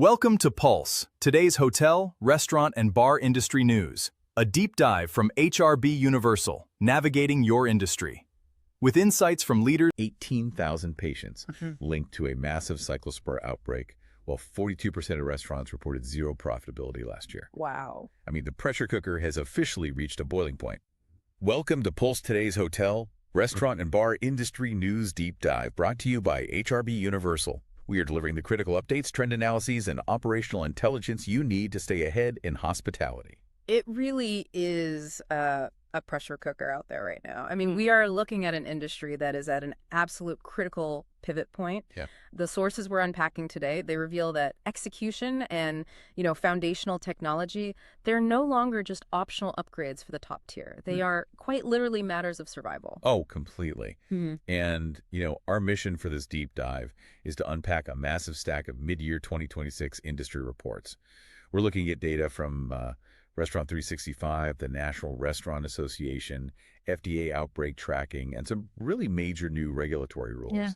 Welcome to Pulse, today's hotel, restaurant, and bar industry news. A deep dive from HRB Universal, navigating your industry. With insights from leaders. 18,000 patients linked to a massive cyclospora outbreak, while 42% of restaurants reported zero profitability last year. Wow. I mean, the pressure cooker has officially reached a boiling point. Welcome to Pulse Today's Hotel, Restaurant, and Bar Industry News Deep Dive, brought to you by HRB Universal. We are delivering the critical updates, trend analyses, and operational intelligence you need to stay ahead in hospitality. It really is a pressure cooker out there right now. I mean, we are looking at an industry that is at an absolute critical pivot point. Yeah. The sources we're unpacking today, they reveal that execution and, foundational technology, they're no longer just optional upgrades for the top tier. They are quite literally matters of survival. Oh, completely. And, our mission for this deep dive is to unpack a massive stack of mid-year 2026 industry reports. We're looking at data from Restaurant 365, the National Restaurant Association, FDA outbreak tracking, and some really major new regulatory rules. Yeah.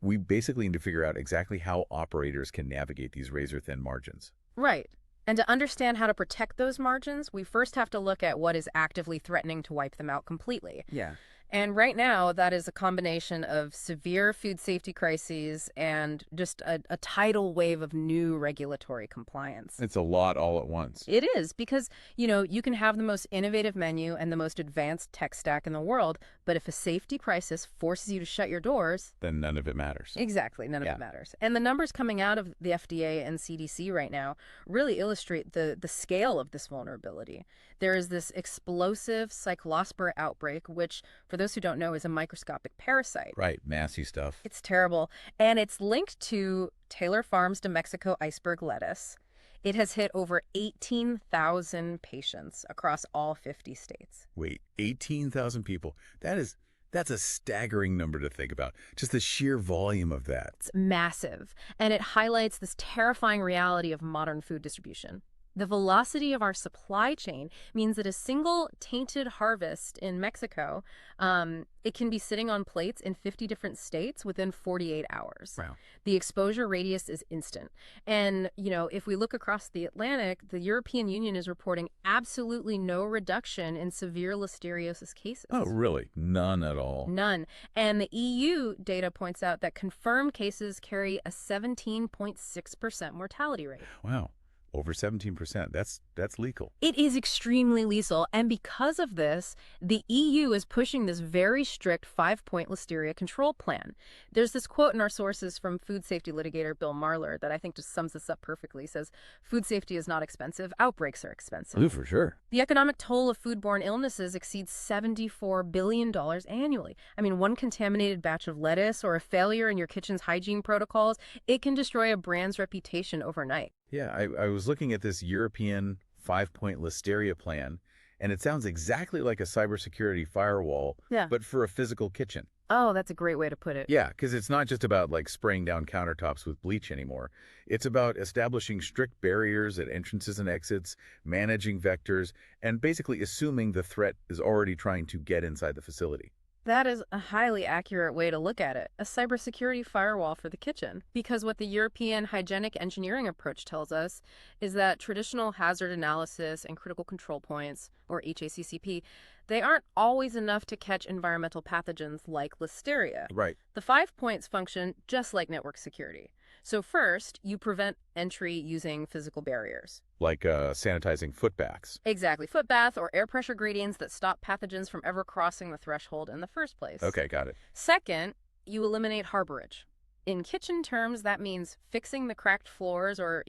We basically need to figure out exactly how operators can navigate these razor-thin margins. Right. And to understand how to protect those margins, we first have to look at what is actively threatening to wipe them out completely. Yeah. And right now, that is a combination of severe food safety crises and just a tidal wave of new regulatory compliance. It's a lot all at once. It is because, you can have the most innovative menu and the most advanced tech stack in the world, but if a safety crisis forces you to shut your doors, Then none of it matters. exactly, none of it matters. And the numbers coming out of the FDA and CDC right now really illustrate the scale of this vulnerability. There is this explosive cyclospora outbreak, which, for those who don't know, is a microscopic parasite. Right, massy stuff. It's terrible. And it's linked to Taylor Farms de Mexico iceberg lettuce. It has hit over 18,000 patients across all 50 states. Wait, 18,000 people. That's a staggering number to think about. Just the sheer volume of that. It's massive. And it highlights this terrifying reality of modern food distribution. The velocity of our supply chain means that a single tainted harvest in Mexico, it can be sitting on plates in 50 different states within 48 hours. Wow. The exposure radius is instant. And, if we look across the Atlantic, the European Union is reporting absolutely no reduction in severe listeriosis cases. Oh, really? None at all? None. And the EU data points out that confirmed cases carry a 17.6% mortality rate. Wow. Over 17%. That's lethal. It is extremely lethal, and because of this, the EU is pushing this very strict 5-point listeria control plan. There's this quote in our sources from food safety litigator Bill Marler that I think just sums this up perfectly. He says, "Food safety is not expensive, outbreaks are expensive." Oh, for sure. The economic toll of foodborne illnesses exceeds $74 billion annually. I mean, one contaminated batch of lettuce or a failure in your kitchen's hygiene protocols, it can destroy a brand's reputation overnight. Yeah, I was looking at this European 5-point listeria plan, and it sounds exactly like a cybersecurity firewall, Yeah. but for a physical kitchen. Oh, that's a great way to put it. Yeah, because it's not just about spraying down countertops with bleach anymore. It's about establishing strict barriers at entrances and exits, managing vectors, and basically assuming the threat is already trying to get inside the facility. That is a highly accurate way to look at it, a cybersecurity firewall for the kitchen. Because what the European hygienic engineering approach tells us is that traditional hazard analysis and critical control points, or HACCP, they aren't always enough to catch environmental pathogens like listeria. Right. The 5 points function just like network security. So first, you prevent entry using physical barriers. Like sanitizing footbaths. Exactly. Foot bath or air pressure gradients that stop pathogens from ever crossing the threshold in the first place. Okay, got it. Second, you eliminate harborage. In kitchen terms, that means fixing the cracked floors or,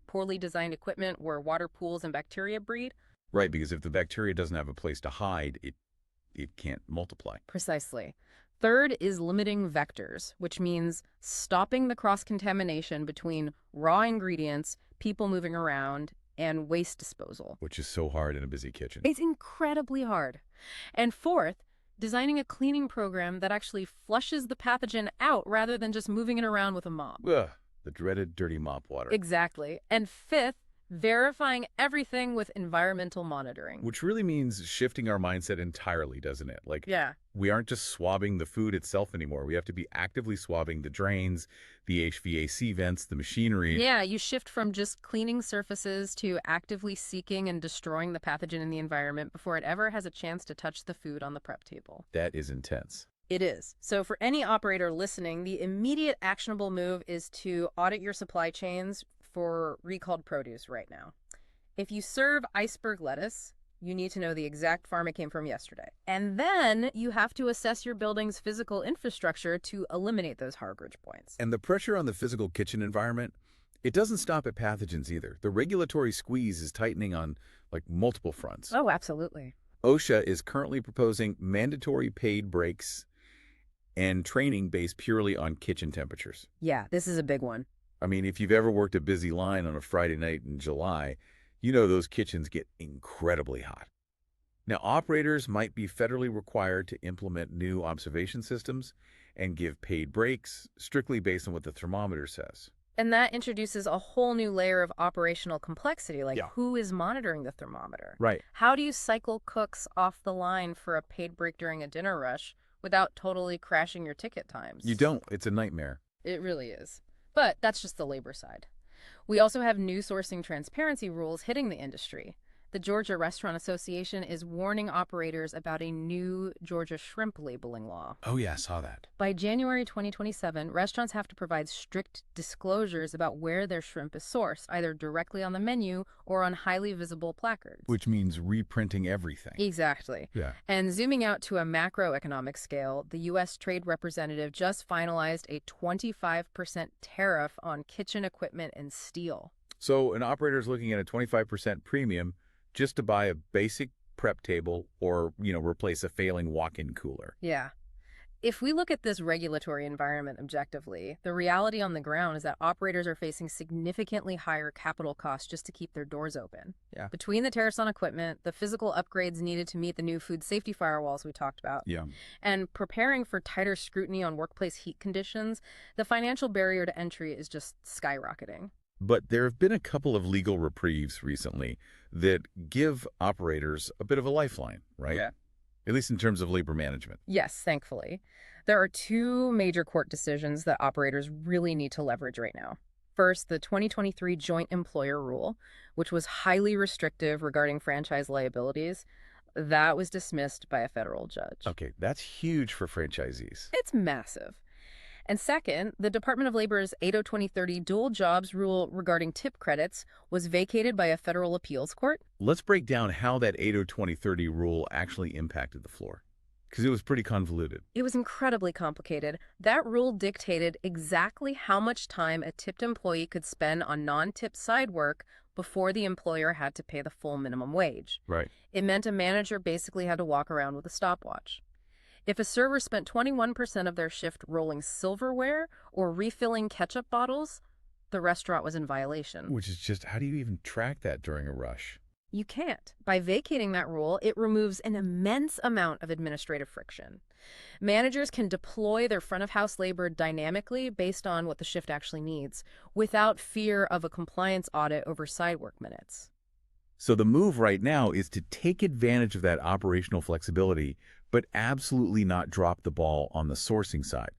poorly designed equipment where water pools and bacteria breed. Right, because if the bacteria doesn't have a place to hide, it can't multiply. Precisely. Third is limiting vectors, which means stopping the cross-contamination between raw ingredients, people moving around, and waste disposal. Which is so hard in a busy kitchen. It's incredibly hard. And fourth, designing a cleaning program that actually flushes the pathogen out rather than just moving it around with a mop. Ugh, the dreaded dirty mop water. Exactly. And fifth, verifying everything with environmental monitoring. Which really means shifting our mindset entirely, doesn't it? Like, Yeah. we aren't just swabbing the food itself anymore. We have to be actively swabbing the drains, the HVAC vents, the machinery. Yeah, you shift from just cleaning surfaces to actively seeking and destroying the pathogen in the environment before it ever has a chance to touch the food on the prep table. That is intense. It is. So for any operator listening, the immediate actionable move is to audit your supply chains for recalled produce right now. If you serve iceberg lettuce, you need to know the exact farm it came from yesterday. And then you have to assess your building's physical infrastructure to eliminate those harborage points. And the pressure on the physical kitchen environment, it doesn't stop at pathogens either. The regulatory squeeze is tightening on multiple fronts. Oh, absolutely. OSHA is currently proposing mandatory paid breaks and training based purely on kitchen temperatures. Yeah, this is a big one. I mean, if you've ever worked a busy line on a Friday night in July, you know those kitchens get incredibly hot. Now, operators might be federally required to implement new observation systems and give paid breaks strictly based on what the thermometer says. And that introduces a whole new layer of operational complexity, like Yeah. who is monitoring the thermometer? Right. How do you cycle cooks off the line for a paid break during a dinner rush without totally crashing your ticket times? You don't. It's a nightmare. It really is. But that's just the labor side. We also have new sourcing transparency rules hitting the industry. The Georgia Restaurant Association is warning operators about a new Georgia shrimp labeling law. Oh, yeah, I saw that. By January 2027, restaurants have to provide strict disclosures about where their shrimp is sourced, either directly on the menu or on highly visible placards. Which means reprinting everything. Exactly. Yeah. And zooming out to a macroeconomic scale, the U.S. Trade Representative just finalized a 25% tariff on kitchen equipment and steel. So an operator is looking at a 25% premium just to buy a basic prep table or, replace a failing walk-in cooler. Yeah. If we look at this regulatory environment objectively, the reality on the ground is that operators are facing significantly higher capital costs just to keep their doors open. Yeah. Between the tariffs on equipment, the physical upgrades needed to meet the new food safety firewalls we talked about, Yeah. and preparing for tighter scrutiny on workplace heat conditions, the financial barrier to entry is just skyrocketing. But there have been a couple of legal reprieves recently that give operators a bit of a lifeline, right? Yeah. At least in terms of labor management. Yes, thankfully. There are two major court decisions that operators really need to leverage right now. First, the 2023 Joint Employer Rule, which was highly restrictive regarding franchise liabilities, that was dismissed by a federal judge. Okay, that's huge for franchisees. It's massive. And second, the Department of Labor's 802-2030 dual jobs rule regarding tip credits was vacated by a federal appeals court. Let's break down how that 802-2030 rule actually impacted the floor, because it was pretty convoluted. It was incredibly complicated. That rule dictated exactly how much time a tipped employee could spend on non-tipped side work before the employer had to pay the full minimum wage. Right. It meant a manager basically had to walk around with a stopwatch. If a server spent 21% of their shift rolling silverware or refilling ketchup bottles, the restaurant was in violation. Which is just, how do you even track that during a rush? You can't. By vacating that rule, it removes an immense amount of administrative friction. Managers can deploy their front-of-house labor dynamically based on what the shift actually needs, without fear of a compliance audit over side work minutes. So the move right now is to take advantage of that operational flexibility, but absolutely not drop the ball on the sourcing side.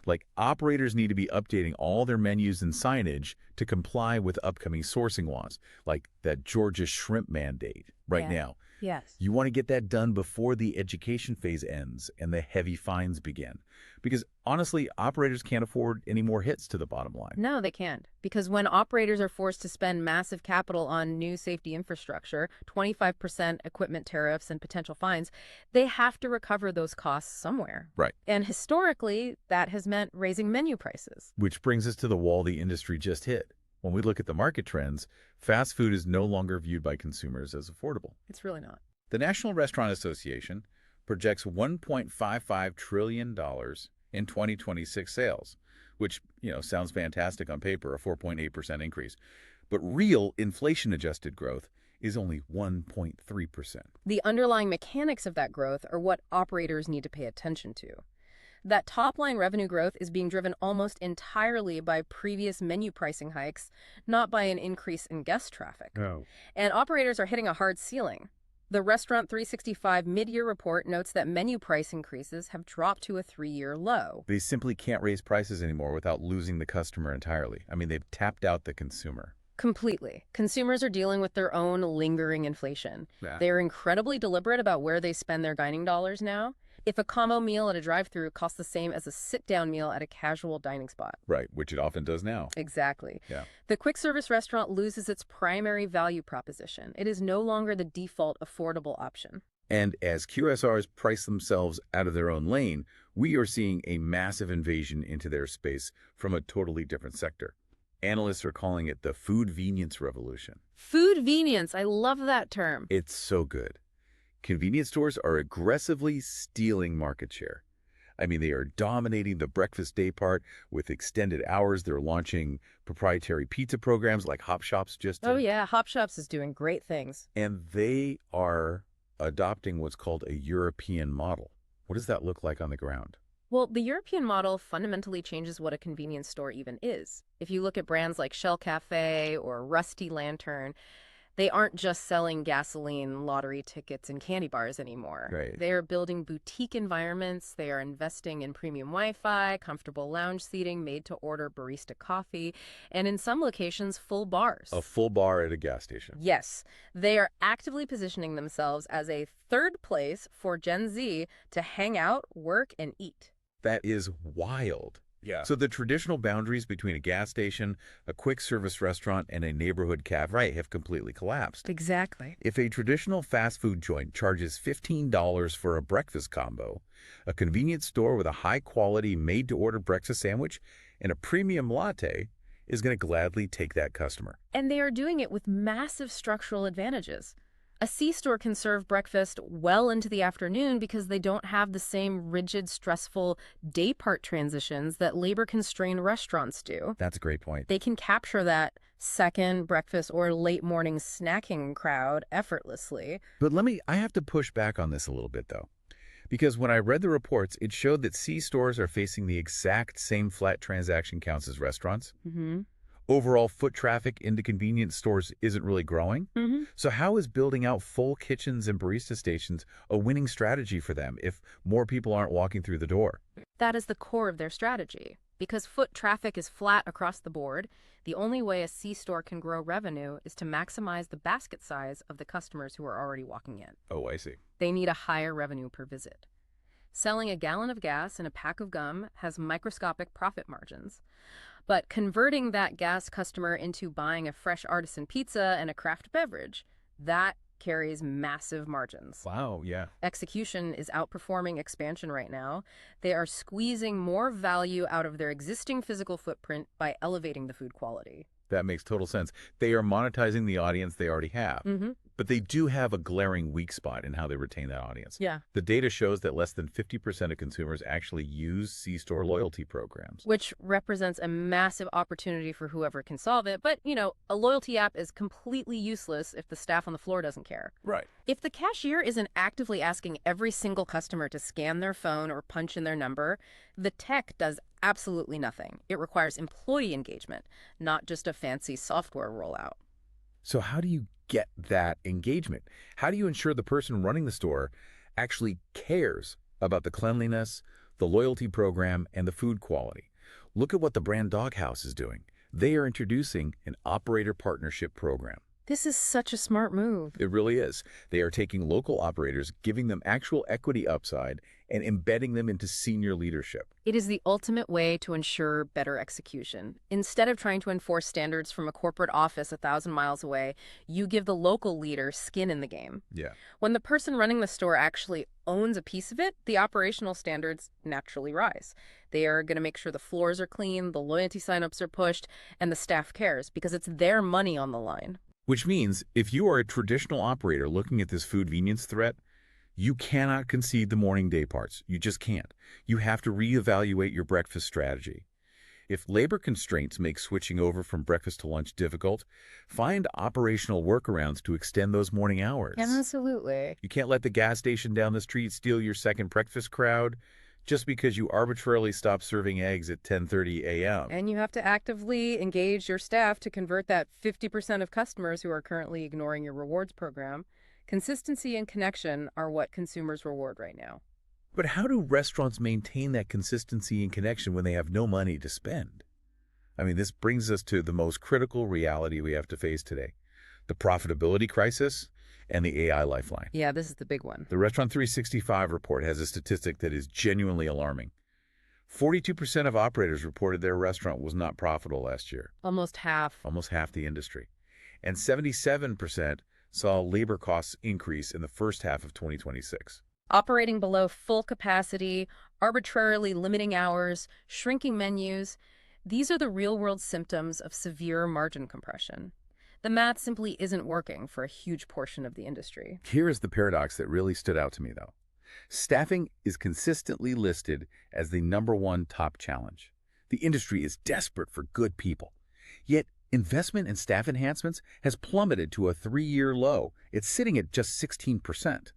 Like, operators need to be updating all their menus and signage to comply with upcoming sourcing laws, like that Georgia shrimp mandate right now. Yes. You want to get that done before the education phase ends and the heavy fines begin. Because honestly, operators can't afford any more hits to the bottom line. No, they can't. Because when operators are forced to spend massive capital on new safety infrastructure, 25% equipment tariffs and potential fines, they have to recover those costs somewhere. Right. And historically, that has meant raising menu prices. Which brings us to the wall the industry just hit. When we look at the market trends, fast food is no longer viewed by consumers as affordable. It's really not. The National Restaurant Association projects $1.55 trillion in 2026 sales, which, sounds fantastic on paper, a 4.8% increase. But real inflation-adjusted growth is only 1.3%. The underlying mechanics of that growth are what operators need to pay attention to. That top-line revenue growth is being driven almost entirely by previous menu pricing hikes, not by an increase in guest traffic. Oh. And operators are hitting a hard ceiling. The Restaurant 365 mid-year report notes that menu price increases have dropped to a 3-year low. They simply can't raise prices anymore without losing the customer entirely. I mean, they've tapped out the consumer. Completely. Consumers are dealing with their own lingering inflation. Yeah. They're incredibly deliberate about where they spend their dining dollars now. If a combo meal at a drive-thru costs the same as a sit-down meal at a casual dining spot. Right, which it often does now. Exactly. Yeah. The quick-service restaurant loses its primary value proposition. It is no longer the default affordable option. And as QSRs price themselves out of their own lane, we are seeing a massive invasion into their space from a totally different sector. Analysts are calling it the food-venience revolution. Food-venience. I love that term. It's so good. Convenience stores are aggressively stealing market share. I mean, they are dominating the breakfast day part with extended hours. They're launching proprietary pizza programs like Hop Shops just did. Oh, yeah. Hop Shops is doing great things. And they are adopting what's called a European model. What does that look like on the ground? Well, the European model fundamentally changes what a convenience store even is. If you look at brands like Shell Cafe or Rusty Lantern, they aren't just selling gasoline, lottery tickets, and candy bars anymore. Right. They are building boutique environments. They are investing in premium Wi-Fi, comfortable lounge seating, made-to-order barista coffee, and in some locations, full bars. A full bar at a gas station. Yes. They are actively positioning themselves as a third place for Gen Z to hang out, work, and eat. That is wild. Yeah. So the traditional boundaries between a gas station, a quick service restaurant, and a neighborhood cafe have completely collapsed. Exactly. If a traditional fast food joint charges $15 for a breakfast combo, a convenience store with a high-quality made-to-order breakfast sandwich and a premium latte is going to gladly take that customer. And they are doing it with massive structural advantages. A C-store can serve breakfast well into the afternoon because they don't have the same rigid, stressful day-part transitions that labor-constrained restaurants do. That's a great point. They can capture that second breakfast or late-morning snacking crowd effortlessly. But I have to push back on this a little bit, though. Because when I read the reports, it showed that C-stores are facing the exact same flat transaction counts as restaurants. Mm-hmm. Overall foot traffic into convenience stores isn't really growing. Mm-hmm. So how is building out full kitchens and barista stations a winning strategy for them if more people aren't walking through the door? That is the core of their strategy. Because foot traffic is flat across the board, the only way a C-store can grow revenue is to maximize the basket size of the customers who are already walking in. Oh, I see. They need a higher revenue per visit. Selling a gallon of gas and a pack of gum has microscopic profit margins. But converting that gas customer into buying a fresh artisan pizza and a craft beverage, that carries massive margins. Wow, yeah. Execution is outperforming expansion right now. They are squeezing more value out of their existing physical footprint by elevating the food quality. That makes total sense. They are monetizing the audience they already have. Mm-hmm. But they do have a glaring weak spot in how they retain that audience. Yeah. The data shows that less than 50% of consumers actually use C-store loyalty programs. Which represents a massive opportunity for whoever can solve it. But, a loyalty app is completely useless if the staff on the floor doesn't care. Right. If the cashier isn't actively asking every single customer to scan their phone or punch in their number, the tech does absolutely nothing. It requires employee engagement, not just a fancy software rollout. So how do you get that engagement? How do you ensure the person running the store actually cares about the cleanliness, the loyalty program, and the food quality? Look at what the brand Doghouse is doing. They are introducing an operator partnership program. This is such a smart move. It really is. They are taking local operators, giving them actual equity upside, and embedding them into senior leadership. It is the ultimate way to ensure better execution. Instead of trying to enforce standards from a corporate office 1,000 miles away, you give the local leader skin in the game. Yeah. When the person running the store actually owns a piece of it, the operational standards naturally rise. They are going to make sure the floors are clean, the loyalty signups are pushed, and the staff cares because it's their money on the line. Which means if you are a traditional operator looking at this food convenience threat, you cannot concede the morning day parts. You just can't. You have to reevaluate your breakfast strategy. If labor constraints make switching over from breakfast to lunch difficult, find operational workarounds to extend those morning hours. Absolutely. You can't let the gas station down the street steal your second breakfast crowd. just because you arbitrarily stop serving eggs at 10:30 a.m. And you have to actively engage your staff to convert that 50% of customers who are currently ignoring your rewards program. Consistency and connection are what consumers reward right now. But how do restaurants maintain that consistency and connection when they have no money to spend? I mean, this brings us to the most critical reality we have to face today: the profitability crisis and the AI lifeline. Yeah, this is the big one. The Restaurant 365 report has a statistic that is genuinely alarming. 42% of operators reported their restaurant was not profitable last year. Almost half. Almost half the industry. And 77% saw labor costs increase in the first half of 2026. Operating below full capacity, arbitrarily limiting hours, shrinking menus, these are the real-world symptoms of severe margin compression. The math simply isn't working for a huge portion of the industry. Here is the paradox that really stood out to me, though. Staffing is consistently listed as the #1 top challenge. The industry is desperate for good people. Yet, investment in staff enhancements has plummeted to a 3-year low. It's sitting at just 16%.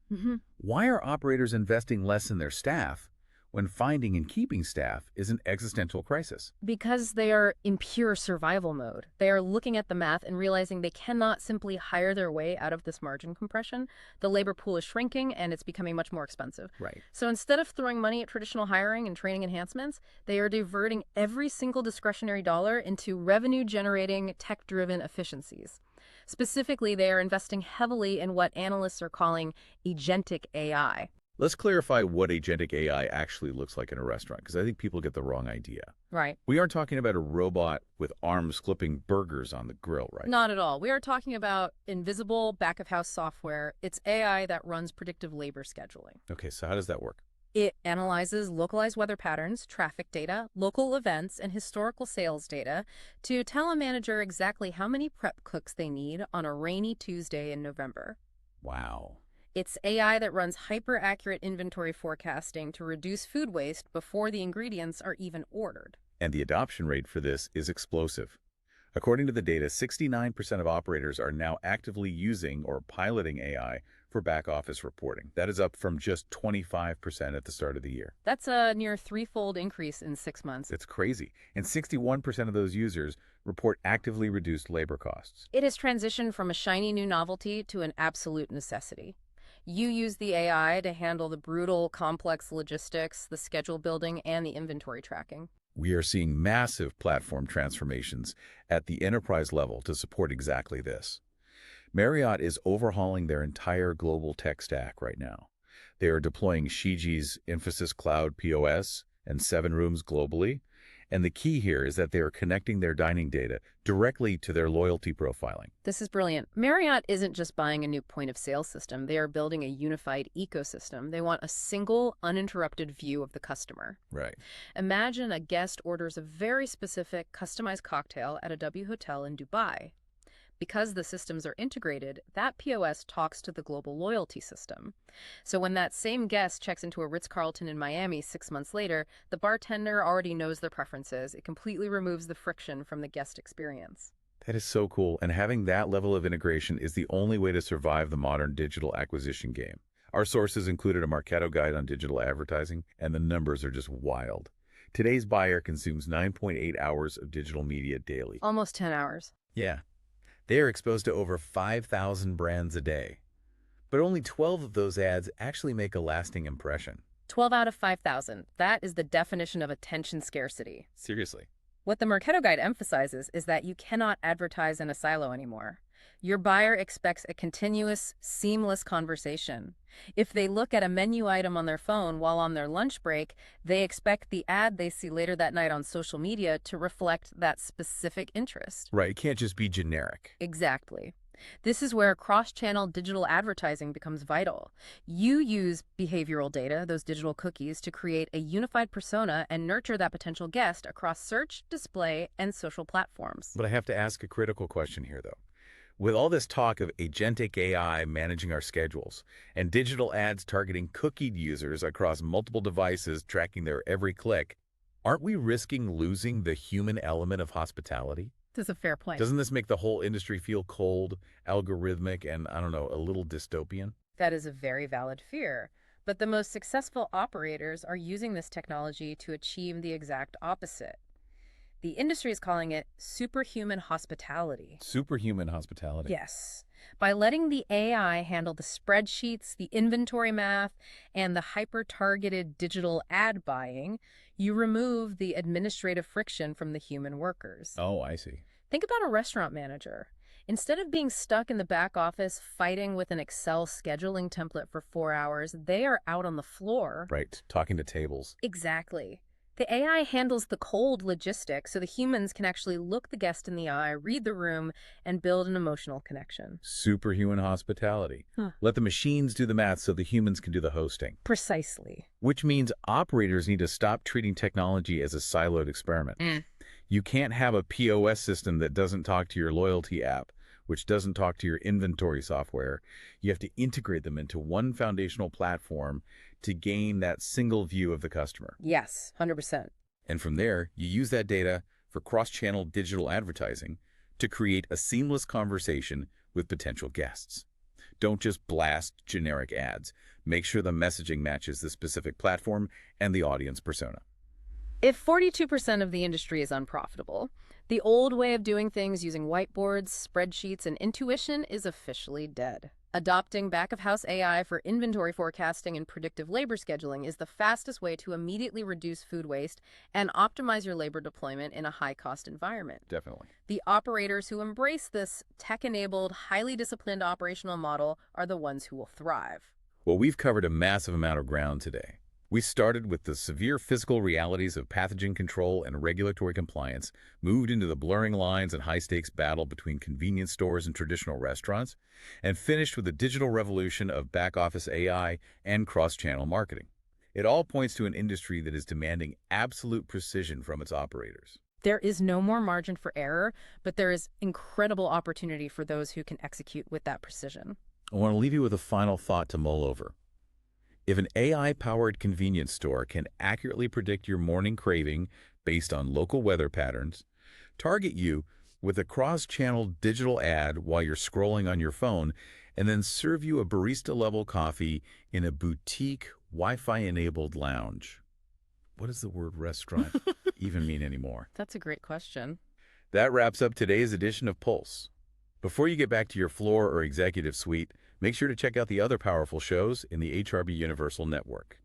Why are operators investing less in their staff when finding and keeping staff is an existential crisis? Because they are in pure survival mode. They are looking at the math and realizing they cannot simply hire their way out of this margin compression. The labor pool is shrinking and it's becoming much more expensive. Right. So instead of throwing money at traditional hiring and training enhancements, they are diverting every single discretionary dollar into revenue-generating, tech-driven efficiencies. Specifically, they are investing heavily in what analysts are calling agentic AI. Let's clarify what agentic AI actually looks like in a restaurant, because I think people get the wrong idea. Right. We aren't talking about a robot with arms flipping burgers on the grill, right? Not at all. We are talking about invisible back-of-house software. It's AI that runs predictive labor scheduling. Okay, so how does that work? It analyzes localized weather patterns, traffic data, local events, and historical sales data to tell a manager exactly how many prep cooks they need on a rainy Tuesday in November. Wow. It's AI that runs hyper-accurate inventory forecasting to reduce food waste before the ingredients are even ordered. And the adoption rate for this is explosive. According to the data, 69% of operators are now actively using or piloting AI for back-office reporting. That is up from just 25% at the start of the year. That's a near threefold increase in 6 months. It's crazy. And 61% of those users report actively reduced labor costs. It has transitioned from a shiny new novelty to an absolute necessity. You use the AI to handle the brutal, complex logistics, the schedule building, and the inventory tracking. We are seeing massive platform transformations at the enterprise level to support exactly this. Marriott is overhauling their entire global tech stack right now. They are deploying Shiji's Emphasis Cloud POS and 7 rooms globally. And the key here is that they are connecting their dining data directly to their loyalty profiling. This is brilliant. Marriott isn't just buying a new point-of-sale system. They are building a unified ecosystem. They want a single, uninterrupted view of the customer. Right. Imagine a guest orders a very specific, customized cocktail at a W hotel in Dubai. Because the systems are integrated, that POS talks to the global loyalty system. So when that same guest checks into a Ritz-Carlton in Miami 6 months later, the bartender already knows their preferences. It completely removes the friction from the guest experience. That is so cool, and having that level of integration is the only way to survive the modern digital acquisition game. Our sources included a Marketo guide on digital advertising, and the numbers are just wild. Today's buyer consumes 9.8 hours of digital media daily. Almost 10 hours. Yeah. They are exposed to over 5,000 brands a day. But only 12 of those ads actually make a lasting impression. 12 out of 5,000. That is the definition of attention scarcity. Seriously. What the Marketo Guide emphasizes is that you cannot advertise in a silo anymore. Your buyer expects a continuous, seamless conversation. If they look at a menu item on their phone while on their lunch break, they expect the ad they see later that night on social media to reflect that specific interest. Right, it can't just be generic. Exactly. This is where cross-channel digital advertising becomes vital. You use behavioral data, those digital cookies, to create a unified persona and nurture that potential guest across search, display, and social platforms. But I have to ask a critical question here, though. With all this talk of agentic AI managing our schedules and digital ads targeting cookied users across multiple devices tracking their every click, aren't we risking losing the human element of hospitality? This is a fair point. Doesn't this make the whole industry feel cold, algorithmic, and, I don't know, a little dystopian? That is a very valid fear. But the most successful operators are using this technology to achieve the exact opposite. The industry is calling it superhuman hospitality. Superhuman hospitality. Yes. By letting the AI handle the spreadsheets, the inventory math, and the hyper-targeted digital ad buying, you remove the administrative friction from the human workers. Oh, I see. Think about a restaurant manager. Instead of being stuck in the back office fighting with an Excel scheduling template for 4 hours, they are out on the floor. Right, talking to tables. Exactly. The AI handles the cold logistics so the humans can actually look the guest in the eye, read the room, and build an emotional connection. Superhuman hospitality. Huh. Let the machines do the math so the humans can do the hosting. Precisely. Which means operators need to stop treating technology as a siloed experiment. You can't have a POS system that doesn't talk to your loyalty app, which doesn't talk to your inventory software. You have to integrate them into one foundational platform to gain that single view of the customer. Yes, 100%. And from there, you use that data for cross-channel digital advertising to create a seamless conversation with potential guests. Don't just blast generic ads. Make sure the messaging matches the specific platform and the audience persona. If 42% of the industry is unprofitable, the old way of doing things using whiteboards, spreadsheets, and intuition is officially dead. Adopting back-of-house AI for inventory forecasting and predictive labor scheduling is the fastest way to immediately reduce food waste and optimize your labor deployment in a high-cost environment. Definitely. The operators who embrace this tech-enabled, highly disciplined operational model are the ones who will thrive. Well, we've covered a massive amount of ground today. We started with the severe physical realities of pathogen control and regulatory compliance, moved into the blurring lines and high-stakes battle between convenience stores and traditional restaurants, and finished with the digital revolution of back-office AI and cross-channel marketing. It all points to an industry that is demanding absolute precision from its operators. There is no more margin for error, but there is incredible opportunity for those who can execute with that precision. I want to leave you with a final thought to mull over. If an AI-powered convenience store can accurately predict your morning craving based on local weather patterns, target you with a cross-channel digital ad while you're scrolling on your phone, and then serve you a barista-level coffee in a boutique Wi-Fi-enabled lounge, what does the word restaurant even mean anymore? That's a great question. That wraps up today's edition of Pulse. Before you get back to your floor or executive suite, make sure to check out the other powerful shows in the HRB Universal Network.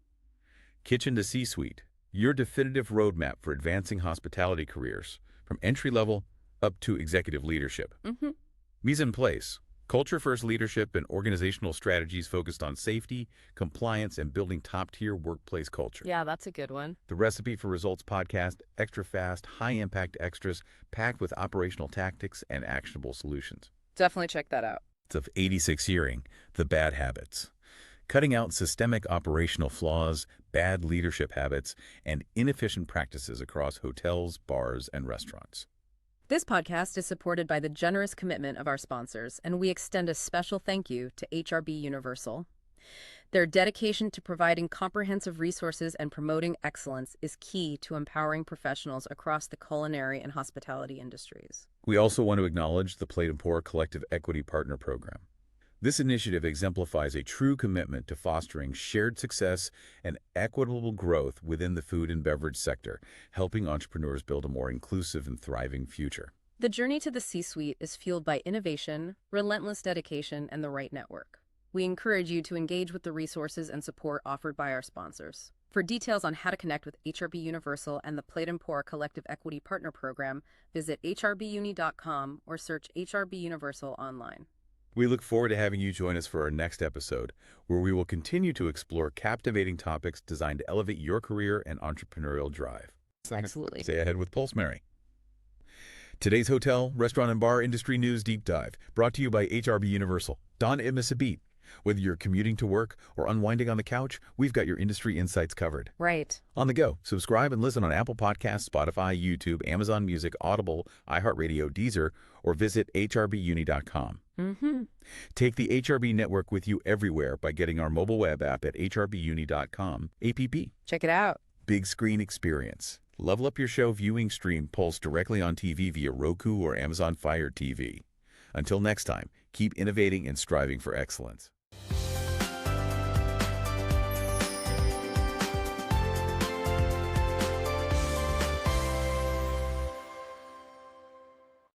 Kitchen to C-Suite, your definitive roadmap for advancing hospitality careers, from entry-level up to executive leadership. Mise en Place, culture-first leadership and organizational strategies focused on safety, compliance, and building top-tier workplace culture. Yeah, that's a good one. The Recipe for Results podcast, extra fast, high-impact extras packed with operational tactics and actionable solutions. Definitely check that out. Of 86 Hearing, The Bad Habits, cutting out systemic operational flaws, bad leadership habits, and inefficient practices across hotels, bars, and restaurants. This podcast is supported by the generous commitment of our sponsors, and we extend a special thank you to HRB Universal. Their dedication to providing comprehensive resources and promoting excellence is key to empowering professionals across the culinary and hospitality industries. We also want to acknowledge the Plate and Pour Collective Equity Partner Program. This initiative exemplifies a true commitment to fostering shared success and equitable growth within the food and beverage sector, helping entrepreneurs build a more inclusive and thriving future. The journey to the C-suite is fueled by innovation, relentless dedication, and the right network. We encourage you to engage with the resources and support offered by our sponsors. For details on how to connect with HRB Universal and the Plate and Pour Collective Equity Partner Program, visit hrbuni.com or search HRB Universal online. We look forward to having you join us for our next episode, where we will continue to explore captivating topics designed to elevate your career and entrepreneurial drive. Absolutely. Stay ahead with Pulse, Mary. Today's hotel, restaurant, and bar industry news deep dive, brought to you by HRB Universal. Don Ibn. Whether you're commuting to work or unwinding on the couch, we've got your industry insights covered. Right. On the go, subscribe and listen on Apple Podcasts, Spotify, YouTube, Amazon Music, Audible, iHeartRadio, Deezer, or visit hrbuni.com. Take the HRB network with you everywhere by getting our mobile web app at hrbuni.com app. Check it out. Big screen experience. Level up your show viewing stream Pulse directly on TV via Roku or Amazon Fire TV. Until next time, keep innovating and striving for excellence.